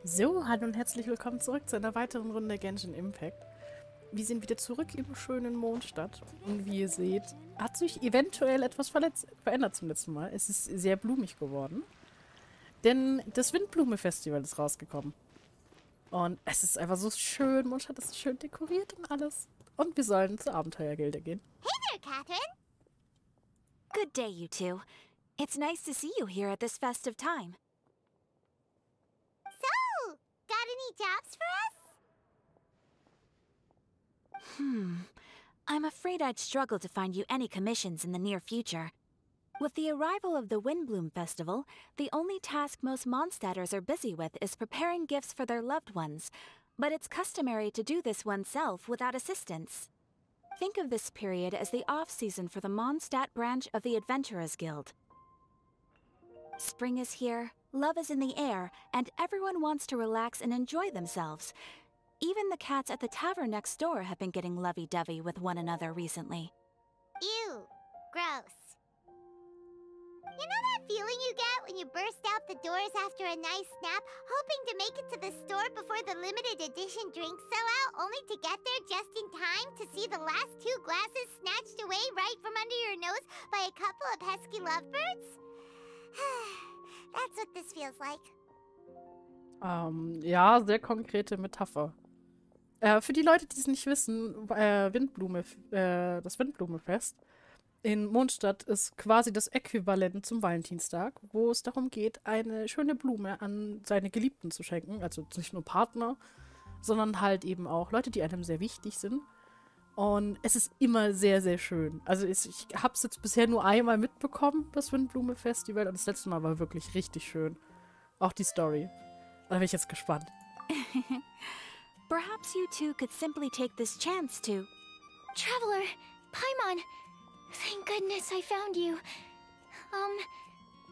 So, hallo und herzlich willkommen zurück zu einer weiteren Runde Genshin Impact. Wir sind wieder zurück im schönen Mondstadt. Und wie ihr seht, hat sich eventuell etwas verändert zum letzten Mal. Es ist sehr blumig geworden. Denn das Windblume-Festival ist rausgekommen. Und es ist einfach so schön. Mondstadt ist schön dekoriert und alles. Und wir sollen zur Abenteuergilde gehen. Hey there, Catherine. Good day, you two. It's nice to see you here at this festive time. So, got any jobs for us? I'm afraid I'd struggle to find you any commissions in the near future. With the arrival of the Windblume Festival, the only task most Mondstadters are busy with is preparing gifts for their loved ones, but it's customary to do this oneself without assistance. Think of this period as the off-season for the Mondstadt branch of the Adventurers Guild. Spring is here, love is in the air, and everyone wants to relax and enjoy themselves. Even the cats at the tavern next door have been getting lovey-dovey with one another recently. Ew, gross. You know that feeling you get when you burst out the doors after a nice nap, hoping to make it to the store before the limited edition drinks sell out, only to get there just in time to see the last two glasses snatched away right from under your nose by a couple of pesky lovebirds? That's what this feels like. Ja, sehr konkrete Metapher. Für die Leute, die es nicht wissen, das Windblumefest in Mondstadt ist quasi das Äquivalent zum Valentinstag, wo es darum geht, eine schöne Blume an seine Geliebten zu schenken. Also nicht nur Partner, sondern halt eben auch Leute, die einem sehr wichtig sind. Und es ist immer sehr, sehr schön. Also ich habe es jetzt bisher nur einmal mitbekommen, das Windblume-Festival. Und das letzte Mal war wirklich richtig schön. Auch die Story. Da bin ich jetzt gespannt. Perhaps you two could simply take this chance to... Traveler, Paimon, thank goodness I found you.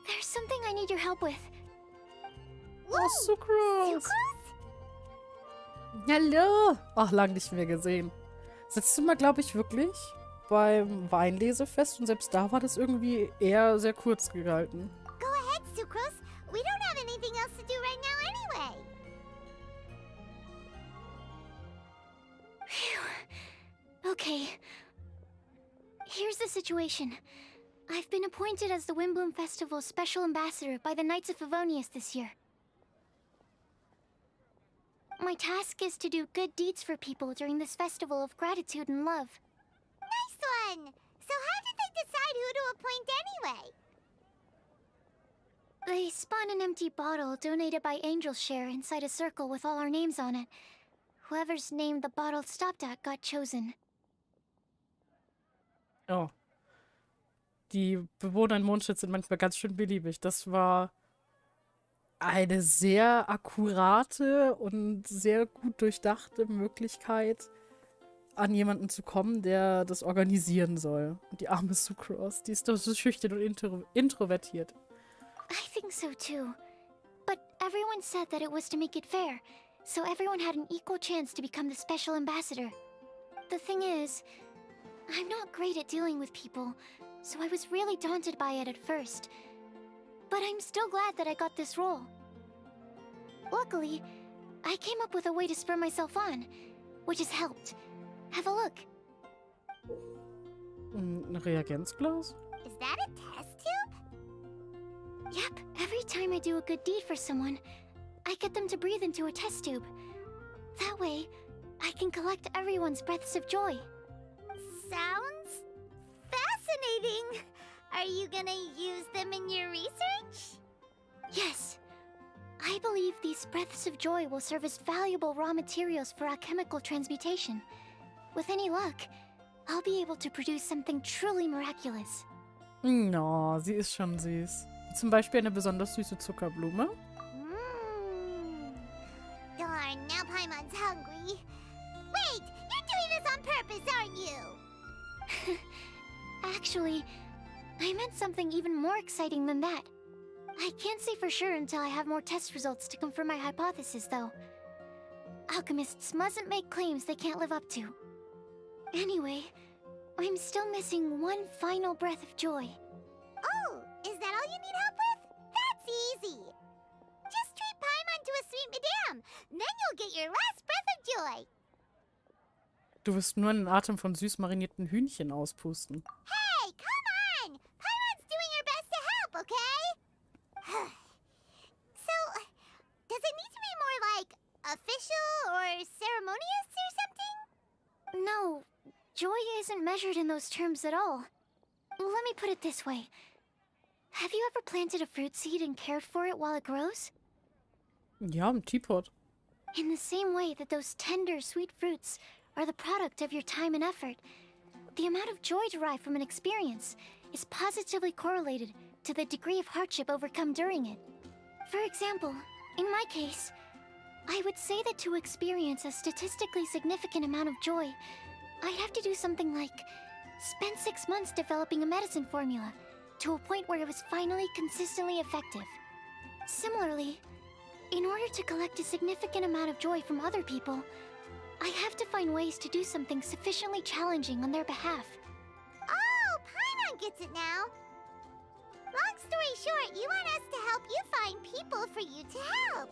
There's something I need your help with. Oh, Sucrose! Hallo! Ach, lang nicht mehr gesehen. Das letzte Mal, glaube ich, wirklich beim Weinlesefest. Und selbst da war das irgendwie eher sehr kurz gehalten. Go ahead, Sucrose. We don't have anything else to do right now anyway. Phew. Okay. Here's the situation. I've been appointed as the Windblume Festival's special ambassador by the Knights of Favonius this year. My task is to do good deeds for people during this festival of gratitude and love. Nice one! So how did they decide who to appoint anyway? They spun an empty bottle donated by Angel's Share inside a circle with all our names on it. Whoever's name the bottle stopped at got chosen. Oh. Die Bewohner in Mondstadt sind manchmal ganz schön beliebig. Das war eine sehr akkurate und sehr gut durchdachte Möglichkeit, an jemanden zu kommen, der das organisieren soll. Und die arme Sucrose, die ist doch so schüchtern und introvertiert. I think so too. But everyone said that it was to make it fair, so everyone had an equal chance to become the special ambassador. The thing is, I'm not great at dealing with people, so I was really daunted by it at first. But I'm still glad that I got this role. Luckily, I came up with a way to spur myself on, which has helped. Have a look. Ein Reagenzglas? Is that a test tube? Yep, every time I do a good deed for someone, I get them to breathe into a test tube. That way, I can collect everyone's breaths of joy. Sounds fascinating. Are you gonna use them in your research? Yes. I believe these breaths of joy will serve as valuable raw materials for alchemical transmutation. With any luck, I'll be able to produce something truly miraculous. No, sie ist schon süß. Zum Beispiel eine besonders süße Zuckerblume. Darn, now Paimon's hungry. Wait, you're doing this on purpose, aren't you? Actually, I meant something even more exciting than that. I can't say for sure until I have more test results to confirm my hypothesis, though. Alchemists mustn't make claims they can't live up to. Anyway, I'm still missing one final breath of joy. Oh, is that all you need help with? That's easy. Just treat Paimon to a sweet Madeira your last breath of joy. Du wirst nur einen Atem von süß marinierten Hühnchen auspusten. Hey, come on! Paimon's doing her best to help, okay? So, does it need to be more like official or ceremonious or something? No, joy isn't measured in those terms at all. Let me put it this way. Have you ever planted a fruit seed and cared for it while it grows? Ja, im Teapot. In the same way that those tender, sweet fruits are the product of your time and effort, the amount of joy derived from an experience is positively correlated to the degree of hardship overcome during it. For example, in my case, I would say that to experience a statistically significant amount of joy, I'd have to do something like spend 6 months developing a medicine formula to a point where it was finally consistently effective. Similarly, in order to collect a significant amount of joy from other people, I have to find ways to do something sufficiently challenging on their behalf. Oh, Paimon gets it now. Long story short, you want us to help you find people for you to help.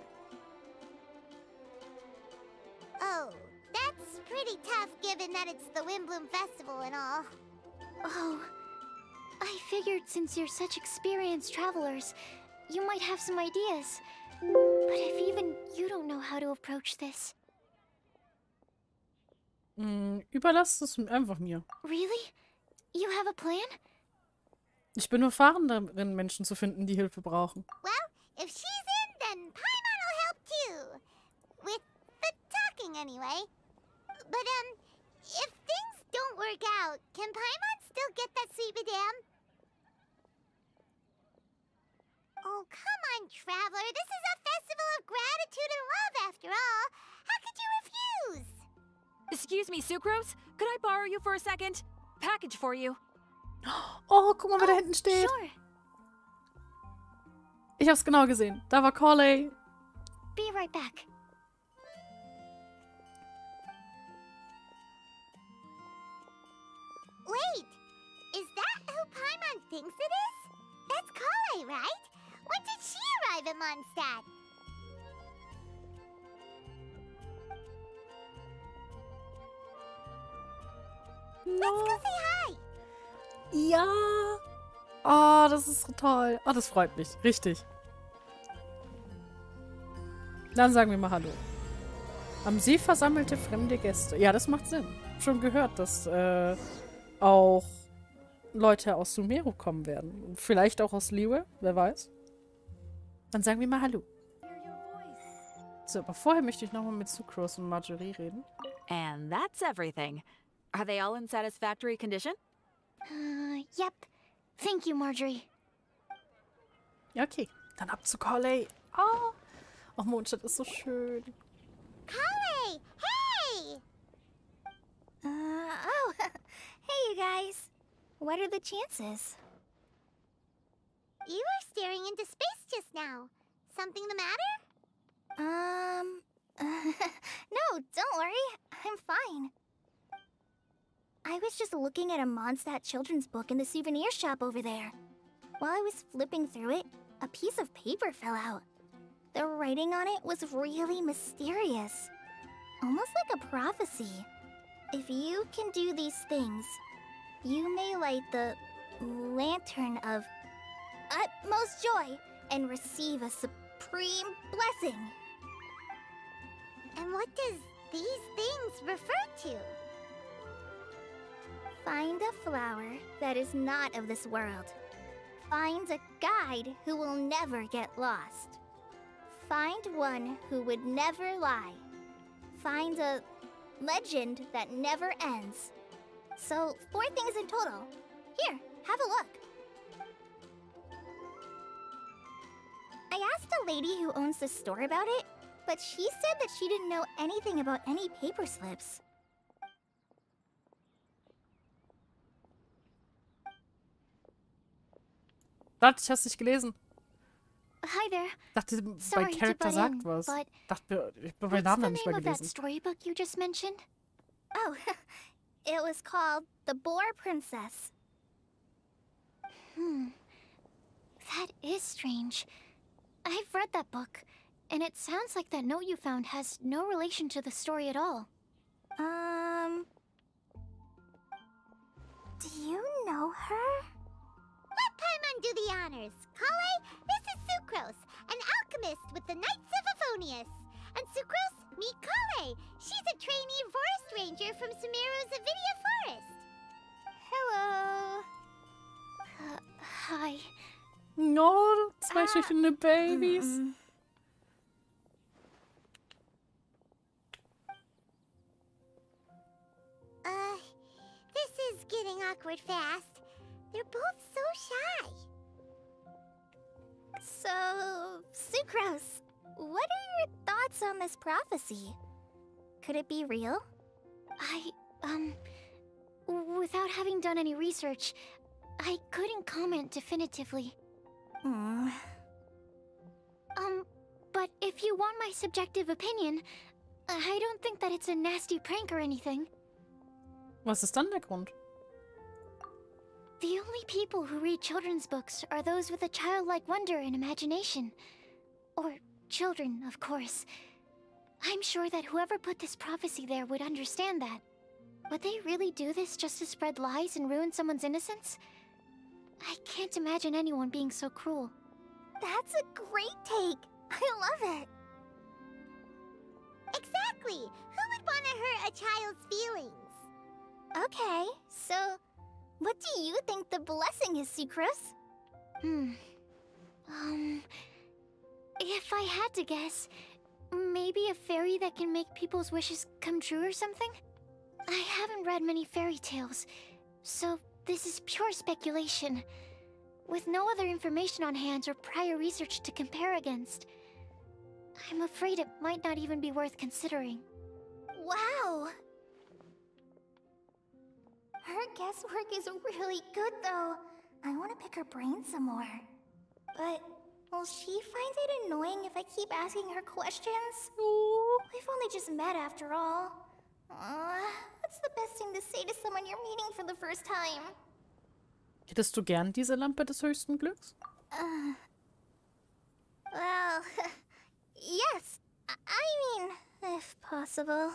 Oh, that's pretty tough given that it's the Windblume Festival and all. Oh, I figured since you're such experienced travelers, you might have some ideas. But if even you don't know how to approach this... Überlass es einfach mir. Really? You have a plan? Ich bin nur fahren darin, Menschen zu finden, die Hilfe brauchen. Well, if she's in, then Paimon will help too. With the talking, anyway. But, if things don't work out, can Paimon still get that sweet madame? Oh, come on, Traveler. This is a festival of gratitude and love, after all. How could you refuse? Excuse me, Sucrose? Could I borrow you for a second? Package for you. Oh, guck mal, wer da hinten steht. Sure. Ich hab's genau gesehen. Da war Corley. Be right back. Wait, is that who Paimon thinks it is? That's Kale, right? When did she arrive in Mondstadt? Let's go say hi. Ja. Oh, das ist so toll. Oh, das freut mich. Richtig. Dann sagen wir mal Hallo. Am See versammelte fremde Gäste. Ja, das macht Sinn. Schon gehört, dass auch Leute aus Sumeru kommen werden. Vielleicht auch aus Liyue, wer weiß. Dann sagen wir mal Hallo. So, aber vorher möchte ich nochmal mit Sucrose und Marjorie reden. And that's everything. Are they all in satisfactory condition? Yep. Thank you, Marjorie. Ja, okay. Dann ab zu Corley. Oh. Oh, Mondstadt ist so schön. Kale, hey! Oh, hey you guys. What are the chances? You were staring into space just now. Something the matter? No, don't worry. I'm fine. I was just looking at a Mondstadt children's book in the souvenir shop over there. While I was flipping through it, a piece of paper fell out. The writing on it was really mysterious. Almost like a prophecy. If you can do these things, you may light the lantern of utmost joy and receive a supreme blessing. And what does these things refer to? Find a flower that is not of this world. Find a guide who will never get lost. Find one who would never lie. Find a legend that never ends. So, 4 things in total. Here, have a look. I asked a lady who owns the store about it, but she said that she didn't know anything about any paper slips. Warte, ich hab's nicht gelesen. Hi there. Dachte, bei Sorry to Charakter butt sagt in, was. but Dachte, ich habe meinen what's Namen the noch nicht name mal of that gelesen. storybook you just mentioned? Oh, it was called The Boar Princess. That is strange. I've read that book. And it sounds like that note you found has no relation to the story at all. Do you know her? Let Paimon do the honors. Kale, this is Sucrose, an alchemist with the Knights of Aphonius. And Sucrose, meet Kale. She's a trainee forest ranger from Sumeru's Avidia Forest. Hello. Hi. No, zwei schüchterne Babys. This is getting awkward fast. They're both so shy. So, Sucrose, what are your thoughts on this prophecy? Could it be real? Without having done any research, I couldn't comment definitively. But if you want my subjective opinion, I don't think that it's a nasty prank or anything. Was ist dann der Grund? The only people who read children's books are those with a childlike wonder and imagination. Or children, of course. I'm sure that whoever put this prophecy there would understand that. Would they really do this just to spread lies and ruin someone's innocence? I can't imagine anyone being so cruel. That's a great take. I love it. Exactly. Who would want to hurt a child's feelings? Okay, so what do you think the blessing is, Sucrose? If I had to guess, maybe a fairy that can make people's wishes come true or something? I haven't read many fairy tales, so this is pure speculation. With no other information on hand or prior research to compare against, I'm afraid it might not even be worth considering. Wow! Her guesswork is really good, though. I want to pick her brain some more. But will she find it annoying if I keep asking her questions? We've only just met after all. What's the best thing to say to someone you're meeting for the first time? Hättest du gern diese Lampe des höchsten Glücks? Well, yes. I mean, if possible.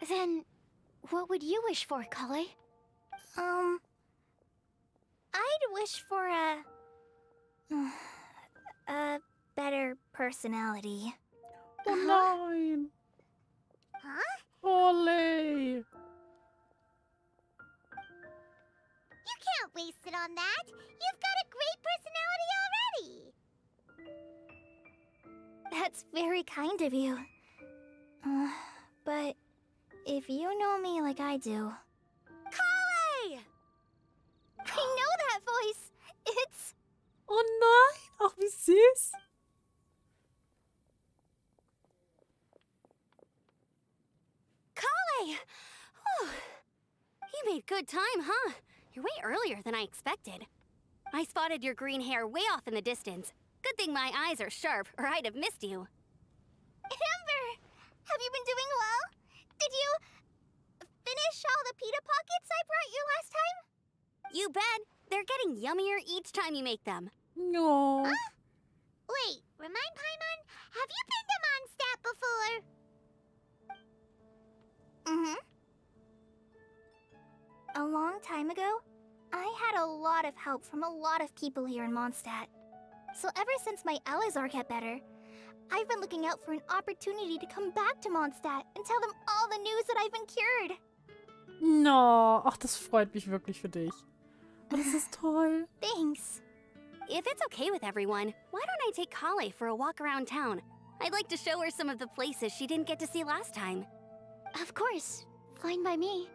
Then, what would you wish for, Kale? I'd wish for a better personality. Oh nein! Huh? Ole! You can't waste it on that. You've got a great personality already. That's very kind of you. But if you know me like I do... Kale! I know that voice! It's... Oh nein! Ach, wie süß! Kale! Whew. You made good time, huh? You're way earlier than I expected. I spotted your green hair way off in the distance. Good thing my eyes are sharp, or I'd have missed you. Amber! Have you been doing well? Did you... finish all the pita pockets I brought you last time? You bet. They're getting yummier each time you make them. No. Wait, remind Paimon, have you been to Mondstadt before? A long time ago, I had a lot of help from a lot of people here in Mondstadt. So ever since my Elizar got better, I've been looking out for an opportunity to come back to Mondstadt and tell them all the news that I've been cured. No. Ach, das freut mich wirklich für dich. Oh, das ist toll. Thanks. If it's okay with everyone, why don't I take Kale for a walk around town? I'd like to show her some of the places she didn't get to see last time. Of course. Fine by me.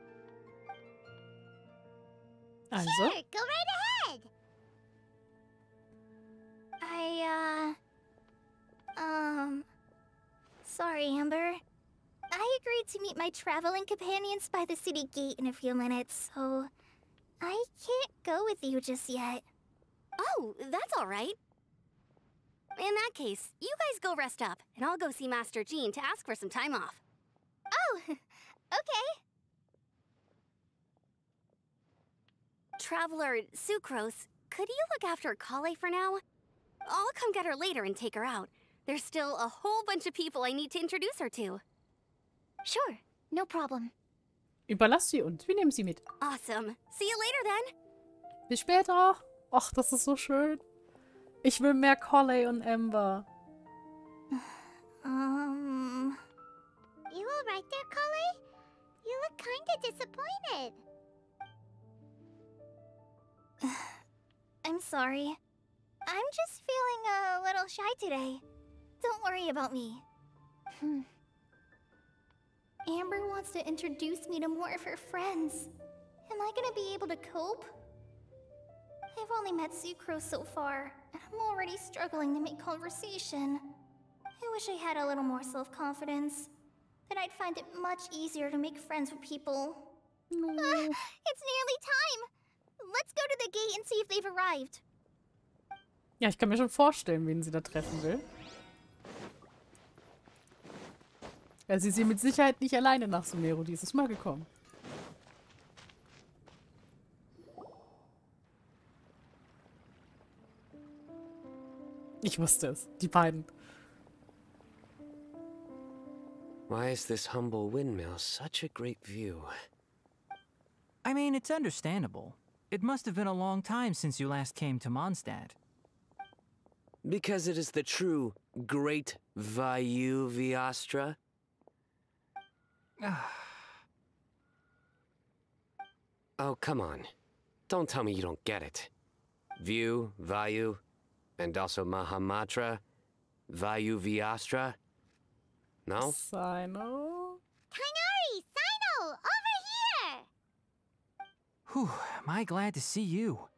Also? Sure, go right ahead. Sorry, Amber. I agreed to meet my traveling companions by the city gate in a few minutes, so I can't go with you just yet. Oh, that's all right. In that case, you guys go rest up, and I'll go see Master Jean to ask for some time off. Oh, okay. Traveler Sucrose, could you look after Kale for now? I'll come get her later and take her out. There's still a whole bunch of people I need to introduce her to. Sure, no problem. Überlass sie uns. Wir nehmen sie mit. Awesome. See you later then. Bis später. Ach, das ist so schön. Ich will mehr Colley und Amber. You alright there, Collie? You look kinda disappointed. I'm sorry. I'm just feeling a little shy today. Don't worry about me. Amber wants to introduce me to more of her friends. Am I gonna be able to cope? I've only met Sucrose so far, and I'm already struggling to make conversation. I wish I had a little more self-confidence. Then I'd find it much easier to make friends with people. It's nearly time! Let's go to the gate and see if they've arrived. Ja, ich kann mir schon vorstellen, wen sie da treffen will. Ja, sie ist hier mit Sicherheit nicht alleine nach Sumeru dieses Mal gekommen. Ich wusste es. Die beiden. Why is this humble windmill such a great view? I mean, it's understandable. It must have been a long time since you last came to Mondstadt. Because it is the true Great Vayu Viastra? Oh, come on. Don't tell me you don't get it. View, Vayu, and also Mahamatra, Vayu Viastra? No? Sino? Kainari! Sino! Over here! Whew, am I glad to see you.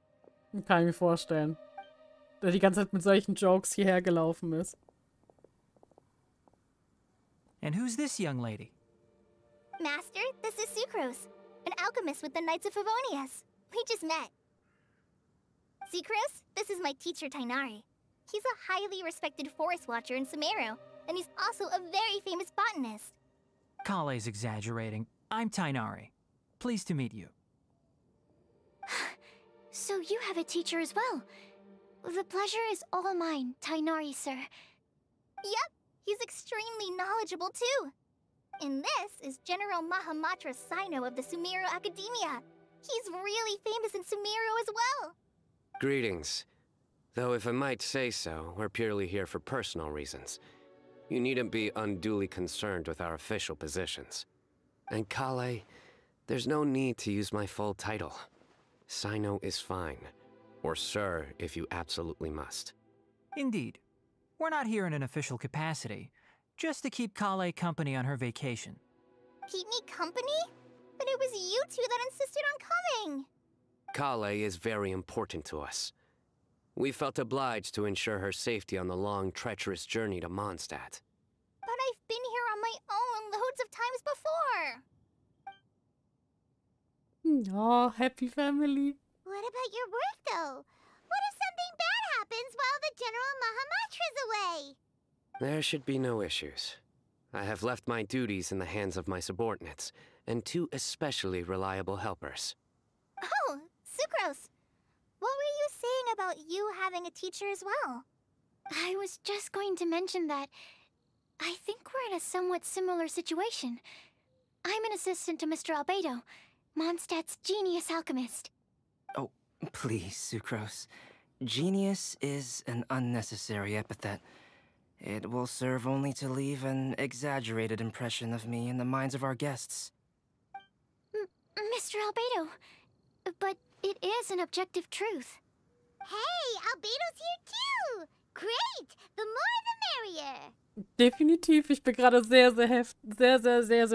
Kann ich mir vorstellen. Der die ganze Zeit mit solchen Jokes hierher gelaufen ist. And who's this young lady? Master, this is Sucrose, an alchemist with the Knights of Favonius. We just met. Sucrose, this is my teacher Tainari. He's a highly respected forest watcher in Sumeru, and he's also a very famous botanist. Kale's exaggerating. I'm Tainari. Pleased to meet you. So you have a teacher as well. The pleasure is all mine, Tainari, sir. Yep, he's extremely knowledgeable too. And this is General Mahamatra Sino of the Sumeru Academia. He's really famous in Sumeru as well. Greetings. Though if I might say so, we're purely here for personal reasons. You needn't be unduly concerned with our official positions. And Kale, there's no need to use my full title. Sino is fine. Or sir, if you absolutely must. Indeed. We're not here in an official capacity, just to keep Kale company on her vacation. Keep me company? But it was you two that insisted on coming. Kale is very important to us. We felt obliged to ensure her safety on the long, treacherous journey to Mondstadt. But I've been here on my own loads of times before. Oh, happy family. What about your work, though? What if something bad happens while the General Mahamatra's away? There should be no issues. I have left my duties in the hands of my subordinates, and two especially reliable helpers. Oh, Sucrose. What were you saying about you having a teacher as well? I was just going to mention that I think we're in a somewhat similar situation. I'm an assistant to Mr. Albedo, Mondstadt's genius alchemist. Oh, please, Sucrose. Genius is an unnecessary epithet. It will serve only to leave an exaggerated impression of me in the minds of our guests. Mr. Albedo, but it is an objective truth. Hey, Albedo's here too! Great! The more the merrier! Definitiv, ich bin gerade sehr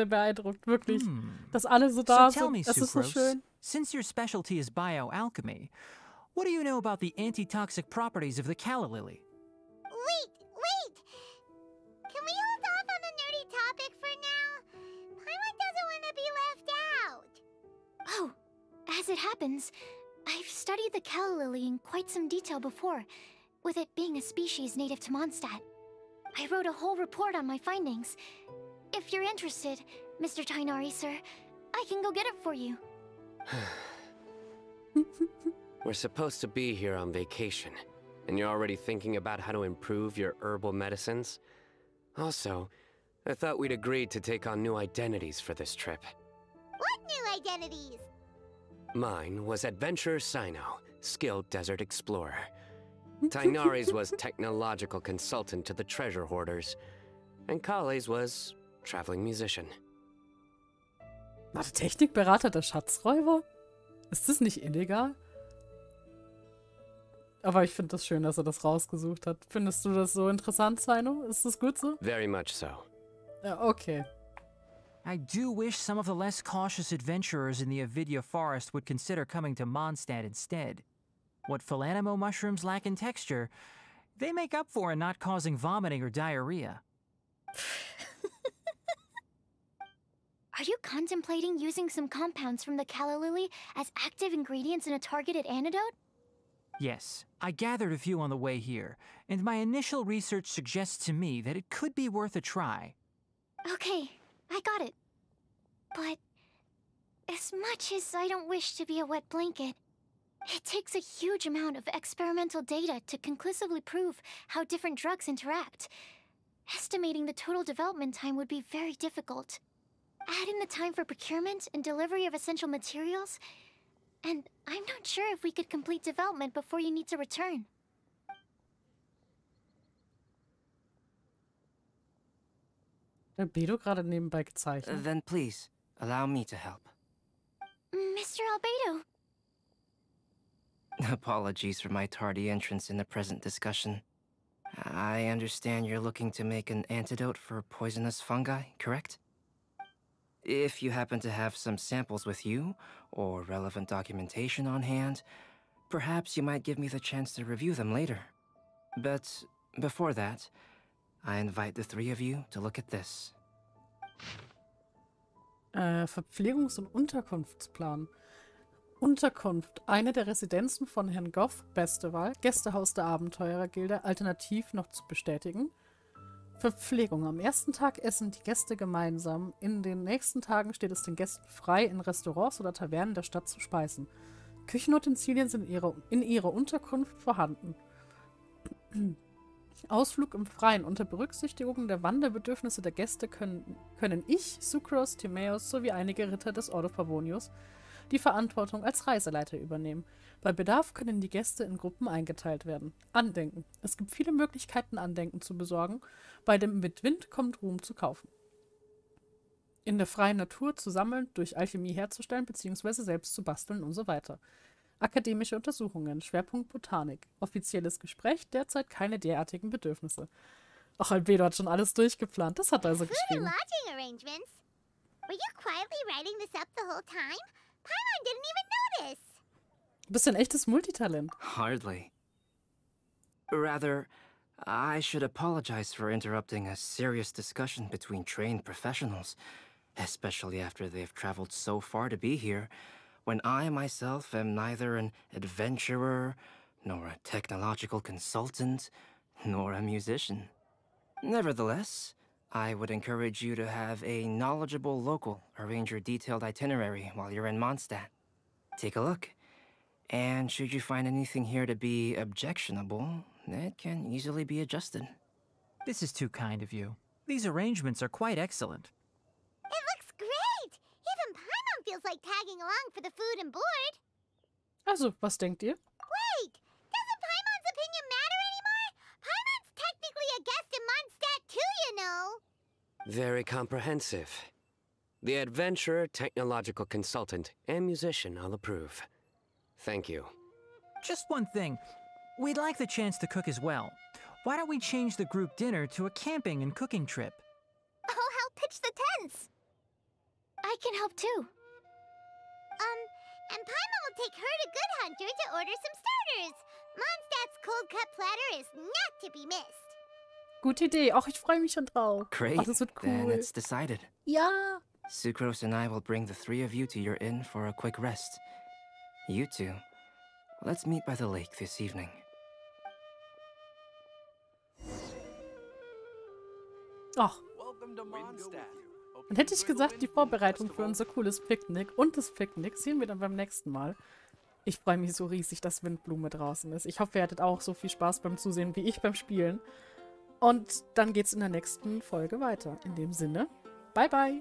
beeindruckt, wirklich. Dass alle so da So tell sind, me, das ist so Sucrose, schön. since your specialty is bioalchemy, what do you know about the antitoxic properties of the calla lily? Wait! Can we hold off on the nerdy topic for now? Paimon doesn't want to be left out. Oh, as it happens, I've studied the calla lily in quite some detail before, with it being a species native to Mondstadt. I wrote a whole report on my findings. If you're interested, Mr. Tainari, sir, I can go get it for you. We're supposed to be here on vacation. And you're already thinking about how to improve your herbal medicines? Also, I thought we'd agreed to take on new identities for this trip. What new identities? Mine was Adventurer Sino, skilled desert explorer. Tainari's was technological consultant to the treasure hoarders. And Kale's was traveling musician. Warte, Technikberater der Schatzräuber? Ist das nicht illegal? Aber ich finde das schön, dass er das rausgesucht hat. Findest du das so interessant, Sino? Ist das gut so? Very much so. Ja, okay. I do wish some of the less cautious adventurers in the Avidya forest would consider coming to Mondstadt instead. What Philanimo mushrooms lack in texture, they make up for in not causing vomiting or diarrhea. Are you contemplating using some compounds from the calla lily as active ingredients in a targeted antidote? Yes, I gathered a few on the way here, and my initial research suggests to me that it could be worth a try. Okay, I got it. But as much as I don't wish to be a wet blanket, it takes a huge amount of experimental data to conclusively prove how different drugs interact. Estimating the total development time would be very difficult. Add in the time for procurement and delivery of essential materials, and I'm not sure if we could complete development before you need to return. Albedo gerade nebenbei gezeichnet. Then please, allow me to help. Mr. Albedo. Apologies for my tardy entrance in the present discussion. I understand you're looking to make an antidote for poisonous fungi, correct? If you happen to have some samples with you, or relevant documentation on hand, perhaps you might give me the chance to review them later. But before that, I invite the three of you to look at this. Verpflegungs- und Unterkunftsplan. Unterkunft. Eine der Residenzen von Herrn Goff, beste Wahl. Gästehaus der Abenteurergilde, alternativ noch zu bestätigen. Verpflegung. Am ersten Tag essen die Gäste gemeinsam. In den nächsten Tagen steht es den Gästen frei, in Restaurants oder Tavernen der Stadt zu speisen. Küchenutensilien sind in ihrer Unterkunft vorhanden. Ausflug im Freien. Unter Berücksichtigung der Wanderbedürfnisse der Gäste können ich, Sucrose, Timaeus sowie einige Ritter des Ordo Pavonius die Verantwortung als Reiseleiter übernehmen. Bei Bedarf können die Gäste in Gruppen eingeteilt werden. Andenken. Es gibt viele Möglichkeiten, Andenken zu besorgen. Bei dem Mit Wind kommt Ruhm zu kaufen. In der freien Natur zu sammeln, durch Alchemie herzustellen bzw. selbst zu basteln und so weiter. Akademische Untersuchungen. Schwerpunkt Botanik. Offizielles Gespräch. Derzeit keine derartigen Bedürfnisse. Ach, Albedo hat schon alles durchgeplant. Das hat er also Food and geschrieben. lodging arrangements. Were you quietly writing this up the whole time? Paimon didn't even notice. Du bist ein echtes Multitalent. Hardly. Rather, I should apologize for interrupting a serious discussion between trained professionals, especially after they've traveled so far to be here, when I myself am neither an adventurer, nor a technological consultant, nor a musician. Nevertheless, I would encourage you to have a knowledgeable local arrange your detailed itinerary while you're in Mondstadt. Take a look, and should you find anything here to be objectionable, it can easily be adjusted. This is too kind of you. These arrangements are quite excellent. It looks great. Even Paimon feels like tagging along for the food and board. Also, was denkt ihr? Wait, doesn't Paimon's opinion matter anymore? Paimon's technically a guest in Mondstadt too, you know. Very comprehensive. The adventurer, technological consultant, and musician I'll approve. Thank you. Just one thing. We'd like the chance to cook as well. Why don't we change the group dinner to a camping and cooking trip? I'll help pitch the tents. I can help too. And Paimon will take her to Good Hunter to order some starters. Mondstadt's cold-cut platter is not to be missed. Gute Idee. Auch ich freue mich schon drauf. Great, Ach, das wird then cool. it's decided. Ja. Sucrose and I will bring the three of you to your inn for a quick rest. You two, let's meet by the lake this evening. Ach. Dann hätte ich gesagt, die Vorbereitung für unser cooles Picknick und das Picknick sehen wir dann beim nächsten Mal. Ich freue mich so riesig, dass Windblume draußen ist. Ich hoffe, ihr hattet auch so viel Spaß beim Zusehen wie ich beim Spielen. Und dann geht's in der nächsten Folge weiter. In dem Sinne, bye bye!